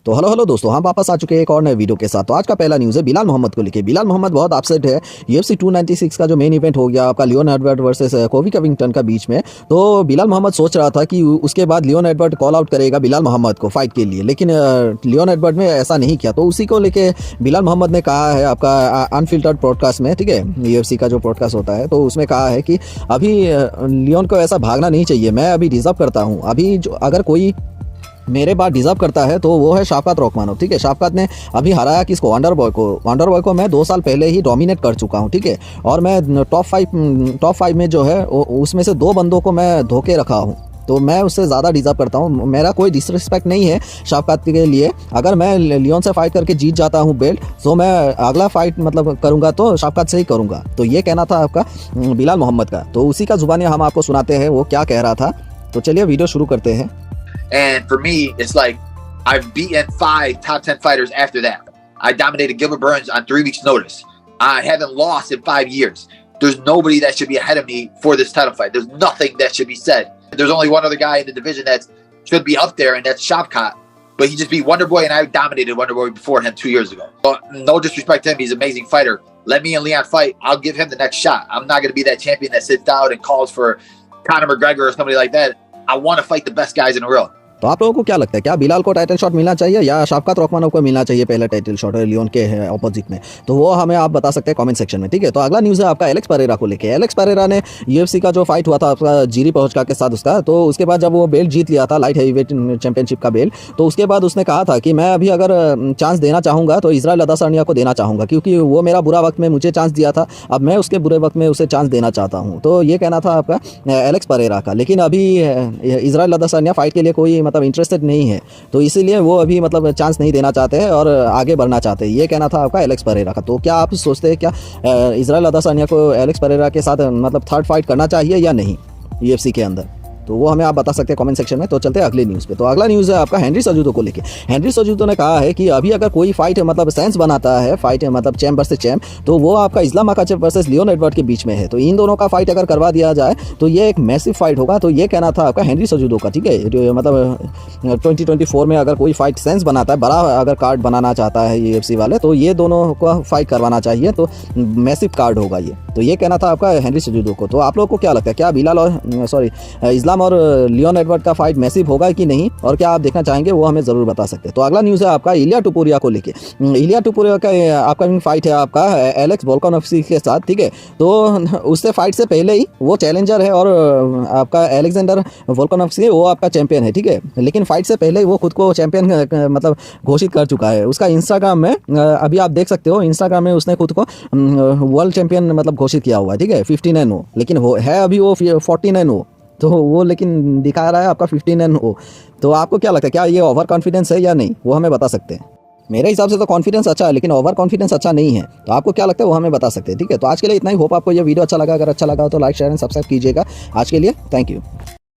तो हेलो दोस्तों, हम वापस आ चुके हैं एक और नए वीडियो के साथ। तो आज का पहला न्यूज़ है बिलाल मोहम्मद को लेके। बिलाल मोहम्मद बहुत अपसेट है। UFC 296 का जो मेन इवेंट हो गया आपका लियोन एडवर्ड वर्सेस कोवी कविंगटन का बीच में, तो बिलाल मोहम्मद सोच रहा था कि उसके बाद लियोन एडवर्ड कॉल आउट करेगा बिलाल मोहम्मद को फाइट के लिए, लेकिन लियोन एडवर्ड ने ऐसा नहीं किया। तो उसी को लेके बिलाल मोहम्मद ने कहा है आपका अनफिल्टर्ड पॉडकास्ट में, ठीक है, UFC का जो पॉडकास्ट होता है, तो उसमें कहा है कि अभी लियोन को ऐसा भागना नहीं चाहिए। मैं अभी डिजर्व करता हूँ। अभी जो अगर कोई मेरे बाद डिजर्व करता है तो वो है शाफकात रखमानोव, ठीक है। शाफकात ने अभी हराया किसको? वंडरबॉय को। वंडरबॉय को मैं 2 साल पहले ही डोमिनेट कर चुका हूँ, ठीक है। और मैं टॉप 5 में जो है उसमें से 2 बंदों को मैं धोके रखा हूँ, तो मैं उससे ज़्यादा डिजर्व करता हूँ। मेरा कोई डिसरिस्पेक्ट नहीं है शाफकात के लिए। अगर मैं लियोन से फाइट करके जीत जाता हूँ बेल्ट, तो मैं अगला फाइट मतलब करूँगा तो शाफकात से ही करूँगा। तो ये कहना था आपका बिलाल मोहम्मद का। तो उसी का जुबानी हम आपको सुनाते हैं वो क्या कह रहा था। तो चलिए वीडियो शुरू करते हैं। And for me, it's like I've beaten 5 top 10 fighters after that. I dominated Gilbert Burns on 3 weeks' notice. I haven't lost in 5 years. There's nobody that should be ahead of me for this title fight. There's nothing that should be said. There's only one other guy in the division that should be up there, and that's Shavkat. But he just beat Wonderboy, and I dominated Wonderboy before him 2 years ago. But no disrespect to him, he's an amazing fighter. Let me and Leon fight. I'll give him the next shot. I'm not going to be that champion that sits out and calls for Conor McGregor or somebody like that. I want to fight the best guys in the world. तो आप लोगों को क्या लगता है, क्या बिलाल को title shot मिलना चाहिए या शाफकात रखमानोव को मिलना चाहिए पहला टाइटल शॉट लियोन के ऑपोजिट में? तो वो हमें आप बता सकते हैं कमेंट सेक्शन में, ठीक है। तो अगला न्यूज़ है आपका एलेक्स परेरा को लेके। एलेक्स परेरा ने UFC का जो फाइट हुआ था आपका जीरी पहुंचका के साथ उसका, तो उसके बाद जब वो बेल्ट जीत लिया था लाइट हैवीवेट चैंपियनशिप का बेल्ट, तो उसके बाद उसने कहा था कि मैं अभी अगर चांस देना चाहूँगा तो इजराइल अदासानिया को देना चाहूँगा, क्योंकि वो मेरा बुरा वक्त में मुझे चांस दिया था, अब मैं उसके बुरे वक्त में उसे चांस देना चाहता हूँ। तो ये कहना था आपका एलेक्स परेरा का। लेकिन अभी इजराइल अदासानिया फाइट के लिए कोई मतलब इंटरेस्टेड नहीं है, तो इसीलिए वो अभी मतलब चांस नहीं देना चाहते हैं और आगे बढ़ना चाहते हैं। ये कहना था आपका एलेक्स परेरा का। तो क्या आप सोचते हैं क्या इजराइल अदासानिया को एलेक्स परेरा के साथ मतलब थर्ड फाइट करना चाहिए या नहीं UFC के अंदर? तो वो हमें आप बता सकते हैं कमेंट सेक्शन में। तो चलते हैं अगले न्यूज़ पे। तो अगला न्यूज़ है आपका हेनरी सजूदो को लेके। हेनरी सजूदो ने कहा है कि अभी अगर कोई फाइट मतलब सेंस बनाता है, फाइट मतलब चैम्प वर्सेस चैम्प, तो वो आपका इस्लाम मकाचेव वर्सेस लियोन एडवर्ड के बीच में है। तो इन दोनों का फाइट अगर करवा दिया जाए तो ये एक मैसिव फाइट होगा। तो ये कहना था आपका हेनरी सजूदो का, ठीक है। मतलब 2024 में अगर कोई फाइट सेंस बनाता है, बड़ा अगर कार्ड बनाना चाहता है UFC वाले, तो ये दोनों को फाइट करवाना चाहिए। तो मैसिव कार्ड होगा ये। तो ये कहना था आपका हेनरी सजूदो को। तो आप लोगों को क्या लगता है, क्या बिलाल और इस्लाम और लियोन एडवर्ड का फाइट मैसिव होगा कि नहीं, और क्या आप देखना चाहेंगे वो हमें जरूर बता सकते हैं। तो अगला न्यूज़ है आपका इलिया टुपुरिया को लेके। इलिया टुपुरिया का अपकमिंग फाइट है आपका एलेक्स वोल्कानोव्स्की के साथ, ठीक है। तो उससे फाइट से पहले ही वो चैलेंजर है और आपका एलेक्जेंडर वोल्कानोव्स्की वो आपका चैंपियन है, ठीक है। लेकिन फाइट से पहले ही वो खुद को चैंपियन मतलब घोषित कर चुका है। उसका इंस्टाग्राम में अभी आप देख सकते हो, इंस्टाग्राम में उसने खुद को वर्ल्ड चैंपियन मतलब घोषित किया हुआ है, ठीक है। 59 लेकिन वो है अभी वो 49 तो वो लेकिन दिखा रहा है आपका 15 तो आपको क्या लगता है, क्या ये ओवर कॉन्फिडेंस है या नहीं, वो हमें बता सकते हैं। मेरे हिसाब से तो कॉन्फिडेंस अच्छा है, लेकिन ओवर कॉन्फिडेंस अच्छा नहीं है। तो आपको क्या लगता है वो हमें बता सकते हैं, ठीक है। तो आज के लिए इतना ही। होप आपको ये वीडियो अच्छा लगा। अगर अच्छा लगा तो लाइक शेयर एंड सब्सक्राइब कीजिएगा। आज के लिए थैंक यू।